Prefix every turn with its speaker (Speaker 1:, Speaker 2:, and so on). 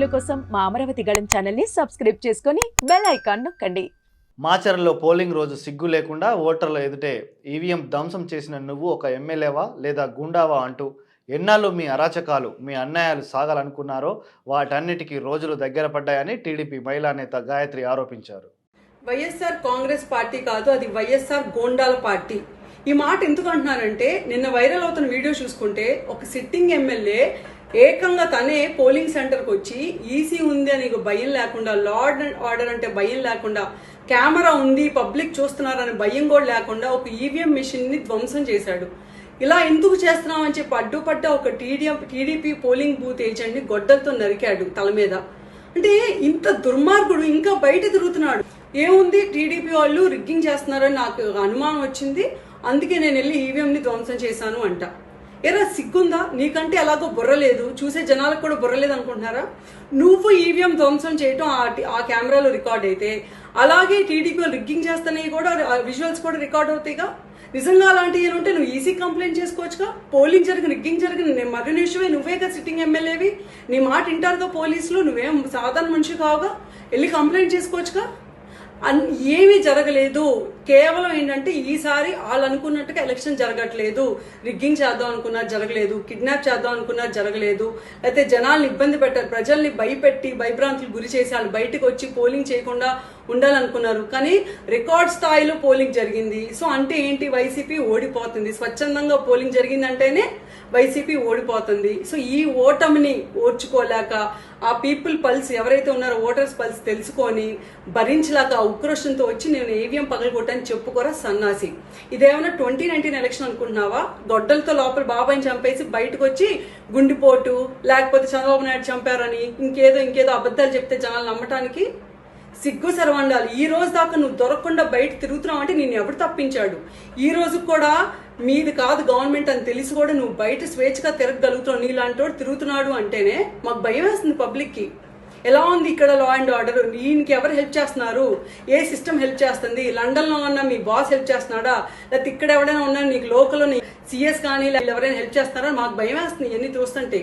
Speaker 1: వీడియోల కోసం మా అమరావతి గళం ఛానల్ని సబ్స్క్రైబ్ చేసుకొని బెల్ ఐకాన్ నొక్కండి.
Speaker 2: మాచర్లలో పోలింగ్ రోజు సిగ్గు లేకుండా ఓటర్ల ఎదుటే ఈవీఎం ధ్వంసం చేసిన నువ్వు ఒక ఎమ్మెల్యేవా లేదా గుండావా అంటూ ఎన్నాళ్ళు మీ అరాచకాలు మీ అన్యాయాలు సాగాలనుకున్నారో వాటన్నిటికీ రోజులు దగ్గర పడ్డాయని టీడీపీ మహిళా నేత గాయత్రి ఆరోపించారు.
Speaker 3: వైఎస్ఆర్ కాంగ్రెస్ పార్టీ కాదు, అది వైఎస్ఆర్ గోండాల పార్టీ. ఈ మాట ఎందుకు అంటున్నానంటే, నిన్న వైరల్ అవుతున్న వీడియో చూసుకుంటే ఒక సిట్టింగ్ ఎమ్మెల్యే ఏకంగా తనే పోలింగ్ సెంటర్కి వచ్చి ఈసీ ఉంది అని భయం లేకుండా, లార్డ్ అండ్ ఆర్డర్ అంటే భయం లేకుండా, కెమెరా ఉంది పబ్లిక్ చూస్తున్నారని భయం కూడా లేకుండా ఒక ఈవీఎం మిషన్ ని ధ్వంసం చేశాడు. ఇలా ఎందుకు చేస్తున్నామని చెప్పి అడ్డుపడ్డ ఒక టీడీపీ పోలింగ్ బూత్ ఏజెంట్ ని గొడ్డలతో నరికాడు తల మీద. అంటే ఇంత దుర్మార్గుడు ఇంకా బయట తిరుగుతున్నాడు. ఏముంది, టీడీపీ వాళ్ళు రిగ్గింగ్ చేస్తున్నారని నాకు అనుమానం వచ్చింది, అందుకే నేను వెళ్ళి ఈవీఎం ని ధ్వంసం చేశాను అంట. ఎరా సిగ్గుందా నీకంటే? ఎలాగో బుర్ర లేదు, చూసే జనాలకు కూడా బుర్ర లేదు అనుకుంటున్నారా? నువ్వు ఈవీఎం ధ్వంసం చేయటం ఆ కెమెరాలో రికార్డ్ అయితే, అలాగే టీడీపీ రిగ్గింగ్ చేస్తానే కూడా విజువల్స్ కూడా రికార్డ్ అవుతాయిగా. నిజంగా అలాంటివి ఏమంటే నువ్వు ఈసీ కంప్లైంట్ చేసుకోవచ్చుగా. పోలింగ్ జరిగిన రిగ్గింగ్ జరిగిన మరో నిమిషమే నువ్వేగా సిట్టింగ్ ఎమ్మెల్యేవి, నీ మాట వింటారుగా పోలీసులు, నువ్వేం సాధారణ మనిషి కావుగా, వెళ్ళి కంప్లైంట్ చేసుకోవచ్చుగా. ఏమీ జరగలేదు. కేవలం ఏంటంటే ఈసారి వాళ్ళు అనుకున్నట్టుగా ఎలక్షన్ జరగట్లేదు. రిగ్గింగ్ చేద్దాం అనుకున్నారు, జరగలేదు. కిడ్నాప్ చేద్దాం అనుకున్నారు, జరగలేదు. అయితే జనాల్ని ఇబ్బంది పెట్టారు, ప్రజల్ని భయపెట్టి భయభ్రాంతులు గురి చేసి వాళ్ళు బయటకు వచ్చి పోలింగ్ చేయకుండా ఉండాలనుకున్నారు. కానీ రికార్డ్ స్థాయిలో పోలింగ్ జరిగింది. సో అంటే ఏంటి, వైసీపీ ఓడిపోతుంది. స్వచ్ఛందంగా పోలింగ్ జరిగిందంటేనే వైసీపీ ఓడిపోతుంది. సో ఈ ఓటమిని ఓర్చుకోలేక, ఆ పీపుల్ పల్స్ ఎవరైతే ఉన్నారో ఓటర్స్ పల్స్ తెలుసుకొని భరించలేక ఉక్రోషంతో వచ్చి నేను ఈవీఎం పగలగొట్టని చెప్పుకోరా సన్నాసి. ఇదేమన్నా 2019 ఎలక్షన్ అనుకుంటున్నావా? గొడ్డలతో లోపల బాబాయిని చంపేసి బయటకు వచ్చి గుండిపోటు, లేకపోతే చంద్రబాబు నాయుడు చంపారని ఇంకేదో అబద్ధాలు చెప్తే జనాలు నమ్మటానికి సిగ్గు సర్వండాలి. ఈ రోజు దాకా నువ్వు దొరకకుండా బయట తిరుగుతున్నావు అంటే నేను ఎవరు తప్పించాడు? ఈ రోజు కూడా మీది కాదు గవర్నమెంట్ అని తెలిసి కూడా నువ్వు బయట స్వేచ్ఛగా తిరగగలుగుతున్నావు. నీలాంటి వాడు తిరుగుతున్నాడు అంటేనే మాకు భయం వేస్తుంది పబ్లిక్ కి. ఎలా ఉంది ఇక్కడ లా అండ్ ఆర్డర్? ఈయనకి ఎవరు హెల్ప్ చేస్తున్నారు? ఏ సిస్టమ్ హెల్ప్ చేస్తుంది? లండన్ లో ఉన్న మీ బాస్ హెల్ప్ చేస్తున్నాడా, లేకపోతే ఇక్కడ ఎవరైనా ఉన్నా నీకు లోకల్ సిఎస్ కానీ ఎవరైనా హెల్ప్ చేస్తున్నారా? మాకు భయం వేస్తుంది ఇవన్నీ చూస్తుంటే.